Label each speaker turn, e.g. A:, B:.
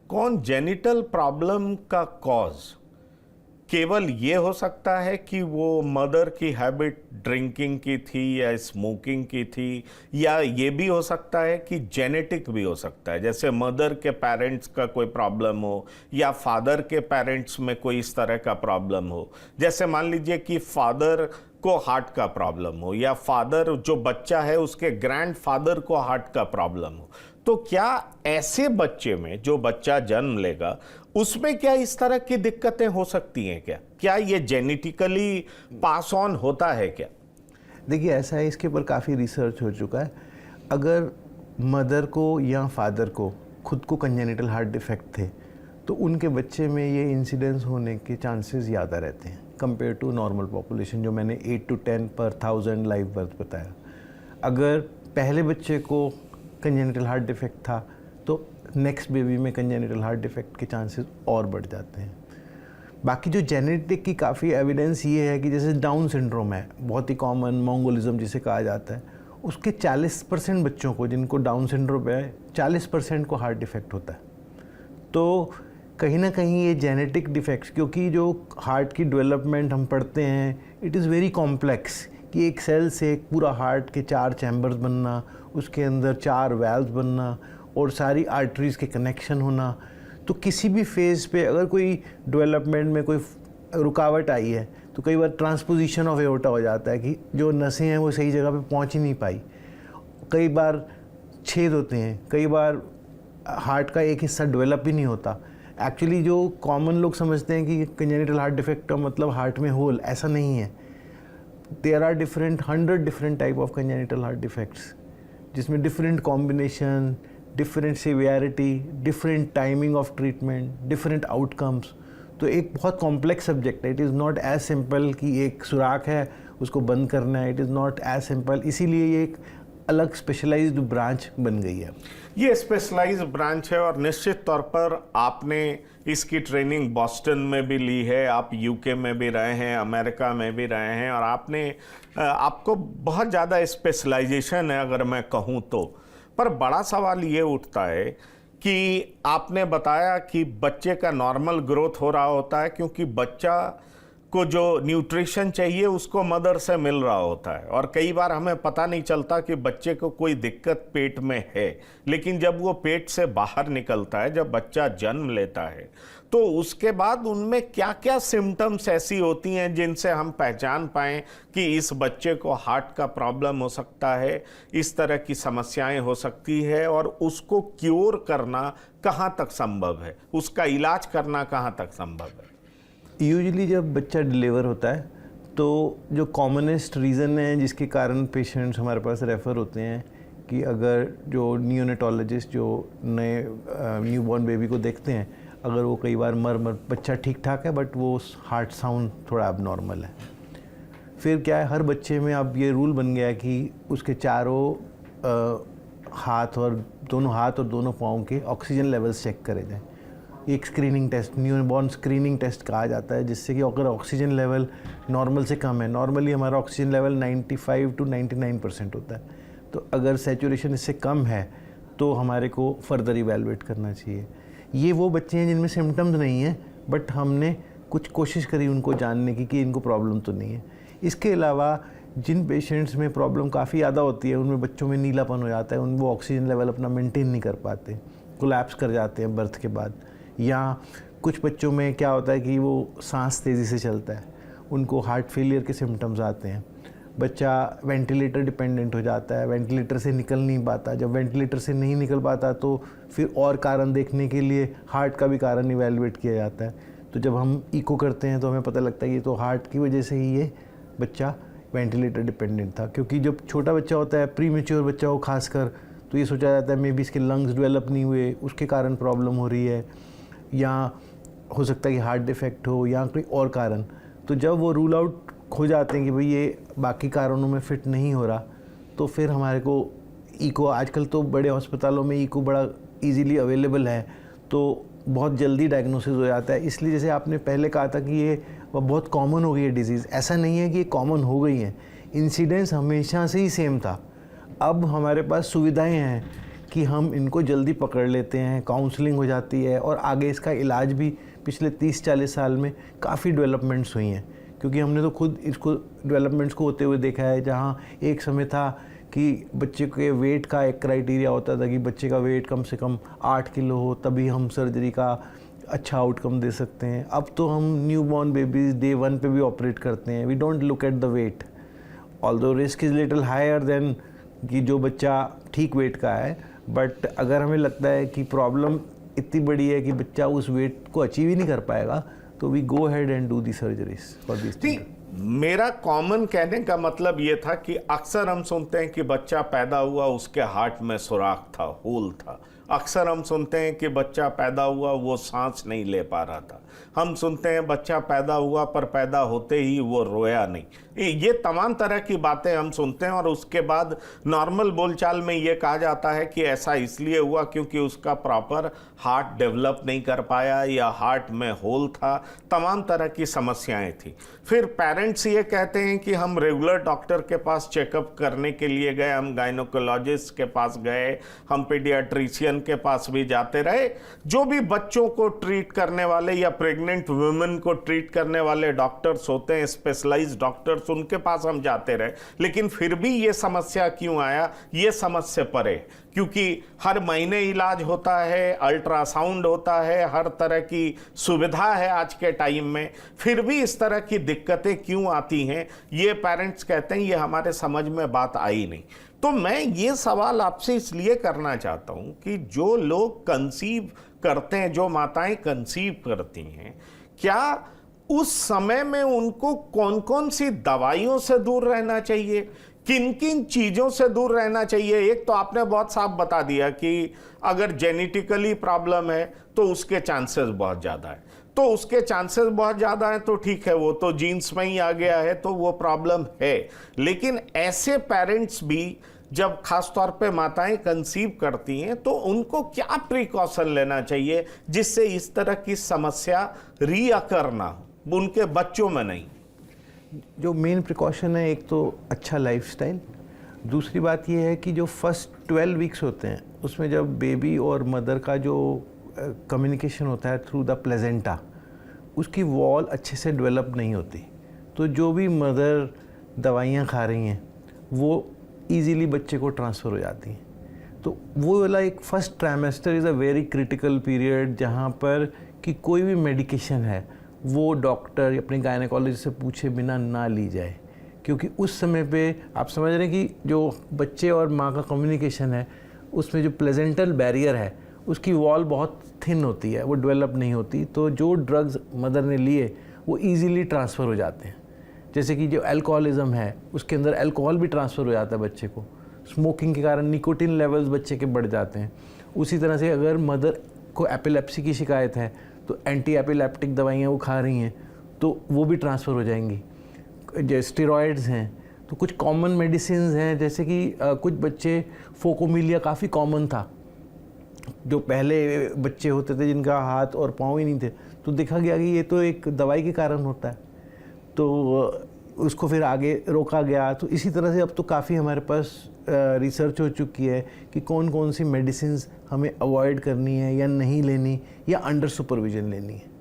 A: Congenital problem का cause केवल ये हो सकता है कि वो मदर की हैबिट ड्रिंकिंग की थी या स्मोकिंग की थी, या ये भी हो सकता है कि जेनेटिक भी हो सकता है, जैसे मदर के पेरेंट्स का कोई प्रॉब्लम हो या फादर के पेरेंट्स में कोई इस तरह का प्रॉब्लम हो। जैसे मान लीजिए कि फादर को हार्ट का प्रॉब्लम हो या फादर जो बच्चा है उसके ग्रैंडफादर को हार्ट का प्रॉब्लम हो, तो क्या ऐसे बच्चे में जो बच्चा जन्म लेगा उसमें क्या इस तरह की दिक्कतें हो सकती हैं? क्या ये जेनेटिकली पास ऑन होता है क्या?
B: देखिए, ऐसा है, इसके ऊपर काफ़ी रिसर्च हो चुका है। अगर मदर को या फादर को खुद को कंजेनिटल हार्ट डिफेक्ट थे तो उनके बच्चे में ये इंसिडेंस होने के चांसेस ज़्यादा रहते हैं कंपेयर टू नॉर्मल पॉपुलेशन, जो मैंने 8 to 10 per 1000 लाइव बर्थ बताया। अगर पहले बच्चे को कंजेनिटल हार्ट डिफेक्ट था तो नेक्स्ट बेबी में कंजेनिटल हार्ट डिफेक्ट के चांसेस और बढ़ जाते हैं। बाकी जो जेनेटिक की काफ़ी एविडेंस ये है कि जैसे डाउन सिंड्रोम है, बहुत ही कॉमन, मोंगोलिज्म जिसे कहा जाता है, उसके 40% बच्चों को जिनको डाउन सिंड्रोम है 40% को हार्ट डिफेक्ट होता है। तो कहीं ना कहीं ये जेनेटिक डिफेक्ट्स, क्योंकि जो हार्ट की डेवलपमेंट हम पढ़ते हैं इट इज़ वेरी कॉम्प्लेक्स, कि एक सेल से एक पूरा हार्ट के 4 चैम्बर्स बनना, उसके अंदर 4 वैल्व्स बनना और सारी आर्टरीज़ के कनेक्शन होना। तो किसी भी फेज़ पे अगर कोई डेवलपमेंट में कोई रुकावट आई है तो कई बार ट्रांसपोजिशन ऑफ एओर्टा हो जाता है कि जो नसें हैं वो सही जगह पे पहुंच ही नहीं पाई, कई बार छेद होते हैं, कई बार हार्ट का एक हिस्सा डेवलप ही नहीं होता। एक्चुअली जो कॉमन लोग समझते हैं कि कंजेनिटल हार्ट डिफेक्ट का मतलब हार्ट में होल, ऐसा नहीं है। There are 100 different type of congenital heart defects, जिसमें different combination, different severity, different timing of treatment, different outcomes. तो एक बहुत कॉम्प्लेक्स सब्जेक्ट है। It is not as simple कि एक सुराख है उसको बंद करना है, it is not as simple. इसीलिए ये एक अलग स्पेशलाइज्ड ब्रांच बन गई है।
A: ये स्पेशलाइज्ड ब्रांच है और निश्चित तौर पर आपने इसकी ट्रेनिंग बॉस्टन में भी ली है, आप यूके में भी रहे हैं, अमेरिका में भी रहे हैं, और आपको बहुत ज़्यादा स्पेशलाइजेशन है अगर मैं कहूँ तो। पर बड़ा सवाल ये उठता है कि आपने बताया कि बच्चे का नॉर्मल ग्रोथ हो रहा होता है क्योंकि बच्चा को जो न्यूट्रिशन चाहिए उसको मदर से मिल रहा होता है, और कई बार हमें पता नहीं चलता कि बच्चे को कोई दिक्कत पेट में है, लेकिन जब वो पेट से बाहर निकलता है, जब बच्चा जन्म लेता है, तो उसके बाद उनमें क्या क्या सिम्टम्स ऐसी होती हैं जिनसे हम पहचान पाएं कि इस बच्चे को हार्ट का प्रॉब्लम हो सकता है, इस तरह की समस्याएं हो सकती है, और उसको क्योर करना कहाँ तक संभव है, उसका इलाज करना कहाँ तक संभव है?
B: यूजुअली जब बच्चा डिलीवर होता है तो जो कॉमनेस्ट रीज़न है जिसके कारण पेशेंट्स हमारे पास रेफ़र होते हैं कि अगर जो नियोनेटोलॉजिस्ट जो नए न्यूबॉर्न बेबी को देखते हैं, अगर वो कई बार बच्चा ठीक ठाक है बट वो हार्ट साउंड थोड़ा अबनॉर्मल है। फिर क्या है, हर बच्चे में अब ये रूल बन गया है कि उसके चारों हाथ और दोनों पाँव के ऑक्सीजन लेवल्स चेक करे जाएँ। एक screening test, newborn screening test कहा जाता है, जिससे कि अगर ऑक्सीजन लेवल नॉर्मल से कम है, नॉर्मली हमारा ऑक्सीजन लेवल 95 to 99% होता है, तो अगर सैचुरेशन इससे कम है तो हमारे को फर्दर इवैल्यूएट करना चाहिए। ये वो बच्चे हैं जिनमें सिम्टम्स नहीं है बट हमने कुछ कोशिश करी उनको जानने की कि इनको प्रॉब्लम तो नहीं है। इसके अलावा जिन पेशेंट्स में प्रॉब्लम काफ़ी ज़्यादा होती है उनमें बच्चों में नीलापन हो जाता है, वो ऑक्सीजन लेवल अपना मेंटेन नहीं कर पाते, कोलैप्स कर जाते हैं बर्थ के बाद। या कुछ बच्चों में क्या होता है कि वो सांस तेज़ी से चलता है, उनको हार्ट फेलियर के सिम्टम्स आते हैं, बच्चा वेंटिलेटर डिपेंडेंट हो जाता है, वेंटिलेटर से निकल नहीं पाता। जब वेंटिलेटर से नहीं निकल पाता तो फिर और कारण देखने के लिए हार्ट का भी कारण इवैल्यूएट किया जाता है। तो जब हम इको करते हैं तो हमें पता लगता है कि तो हार्ट की वजह से ही ये बच्चा वेंटिलेटर डिपेंडेंट था। क्योंकि जब छोटा बच्चा होता है, प्री मैच्योर बच्चा हो खासकर, तो ये सोचा जाता है मे बी इसके लंग्स डेवलप नहीं हुए, उसके कारण प्रॉब्लम हो रही है, या हो सकता है कि हार्ट डिफेक्ट हो या कोई और कारण। तो जब वो रूल आउट हो जाते हैं कि भाई ये बाकी कारणों में फिट नहीं हो रहा, तो फिर हमारे को इको, आजकल तो बड़े अस्पतालों में इको बड़ा इजीली अवेलेबल है, तो बहुत जल्दी डायग्नोसिस हो जाता है। इसलिए जैसे आपने पहले कहा था कि ये बहुत कॉमन हो गई है डिजीज़, ऐसा नहीं है कि ये कॉमन हो गई है, इंसिडेंस हमेशा से ही सेम था। अब हमारे पास सुविधाएं हैं कि हम इनको जल्दी पकड़ लेते हैं, काउंसलिंग हो जाती है और आगे इसका इलाज भी पिछले 30-40 साल में काफ़ी डेवलपमेंट्स हुई हैं, क्योंकि हमने तो खुद इसको डेवलपमेंट्स को होते हुए देखा है। जहाँ एक समय था कि बच्चे के वेट का एक क्राइटेरिया होता था कि बच्चे का वेट कम से कम 8 किलो हो तभी हम सर्जरी का अच्छा आउटकम दे सकते हैं। अब तो हम न्यू बॉर्न बेबीज़ डे 1 पे भी ऑपरेट करते हैं। We don't look at the weight, although risk is little higher than कि जो बच्चा ठीक वेट का है, बट अगर हमें लगता है कि प्रॉब्लम इतनी बड़ी है कि बच्चा उस वेट को अचीव ही नहीं कर पाएगा, तो we go head and do the surgeries for this.
A: मेरा कॉमन कहने का मतलब ये था कि अक्सर हम सुनते हैं कि बच्चा पैदा हुआ उसके हार्ट में सुराख था, होल था। अक्सर हम सुनते हैं कि बच्चा पैदा हुआ वो सांस नहीं ले पा रहा था। हम सुनते हैं बच्चा पैदा हुआ पर पैदा होते ही वो रोया नहीं। ये तमाम तरह की बातें हम सुनते हैं और उसके बाद नॉर्मल बोलचाल में ये कहा जाता है कि ऐसा इसलिए हुआ क्योंकि उसका प्रॉपर हार्ट डेवलप नहीं कर पाया या हार्ट में होल था, तमाम तरह की समस्याएं थी। फिर पेरेंट्स ये कहते हैं कि हम रेगुलर डॉक्टर के पास चेकअप करने के लिए गए, हम गायनोकोलॉजिस्ट के पास गए, हम पीडियाट्रिशियन के पास भी जाते रहे। जो भी बच्चों को ट्रीट करने वाले या प्रेग्नेंट वुमेन को ट्रीट करने वाले डॉक्टर्स होते हैं, स्पेशलाइज्ड डॉक्टर्स, उनके पास हम जाते रहे। लेकिन फिर भी ये समस्या क्यों आया, ये समझ से परे, क्योंकि हर महीने इलाज होता है, अल्ट्रासाउंड होता है, हर तरह की सुविधा है आज के टाइम में, फिर भी इस तरह की दिक्कतें क्यों आती हैं, ये पेरेंट्स कहते हैं ये हमारे समझ में बात आई नहीं। तो मैं ये सवाल आपसे इसलिए करना चाहता हूं कि जो लोग कंसीव करते हैं, जो माताएं कंसीव करती हैं, क्या उस समय में उनको कौन कौन सी दवाइयों से दूर रहना चाहिए, किन किन चीज़ों से दूर रहना चाहिए? एक तो आपने बहुत साफ बता दिया कि अगर जेनेटिकली प्रॉब्लम है तो उसके चांसेस बहुत ज़्यादा है, तो उसके चांसेस बहुत ज़्यादा हैं तो ठीक है, वो तो जीन्स में ही आ गया है तो वो प्रॉब्लम है। लेकिन ऐसे पेरेंट्स भी जब खास तौर पे माताएं कंसीव करती हैं तो उनको क्या प्रिकॉशन लेना चाहिए जिससे इस तरह की समस्या रीअकर ना हो, उनके बच्चों में नहीं?
B: जो मेन प्रिकॉशन है, एक तो अच्छा लाइफस्टाइल, दूसरी बात यह है कि जो फर्स्ट 12 वीक्स होते हैं उसमें जब बेबी और मदर का जो कम्युनिकेशन होता है थ्रू द प्लेजेंटा, उसकी वॉल अच्छे से डेवलप नहीं होती। तो जो भी मदर दवाइयाँ खा रही हैं वो इजीली बच्चे को ट्रांसफ़र हो जाती हैं। तो वो वाला एक first trimester is a very critical period, जहाँ पर कि कोई भी मेडिकेशन है वो डॉक्टर अपने गायनेकोलॉजिस्ट से पूछे बिना ना ली जाए, क्योंकि उस समय पे आप समझ रहे हैं कि जो बच्चे और माँ का कम्युनिकेशन है उसमें जो प्लेजेंटल बैरियर है उसकी वॉल बहुत थिन होती है, वो डेवलप नहीं होती। तो जो ड्रग्स मदर ने लिए वो ईज़िली ट्रांसफ़र हो जाते हैं। जैसे कि जो अल्कोहलिज्म है उसके अंदर अल्कोहल भी ट्रांसफ़र हो जाता है बच्चे को, स्मोकिंग के कारण निकोटिन लेवल्स बच्चे के बढ़ जाते हैं। उसी तरह से अगर मदर को एपिलेप्सी की शिकायत है तो एंटी एपिलेप्टिक दवाइयाँ वो खा रही हैं तो वो भी ट्रांसफ़र हो जाएंगी। जो स्टेरॉइड्स हैं तो कुछ कॉमन मेडिसिन हैं, जैसे कि कुछ बच्चे फोकोमिलिया काफ़ी कॉमन था, जो पहले बच्चे होते थे जिनका हाथ और पाँव ही नहीं थे, तो देखा गया कि ये तो एक दवाई के कारण होता है, तो उसको फिर आगे रोका गया। तो इसी तरह से अब तो काफ़ी हमारे पास रिसर्च हो चुकी है कि कौन कौन सी मेडिसिन हमें अवॉइड करनी है या नहीं लेनी या अंडर सुपरविजन लेनी है।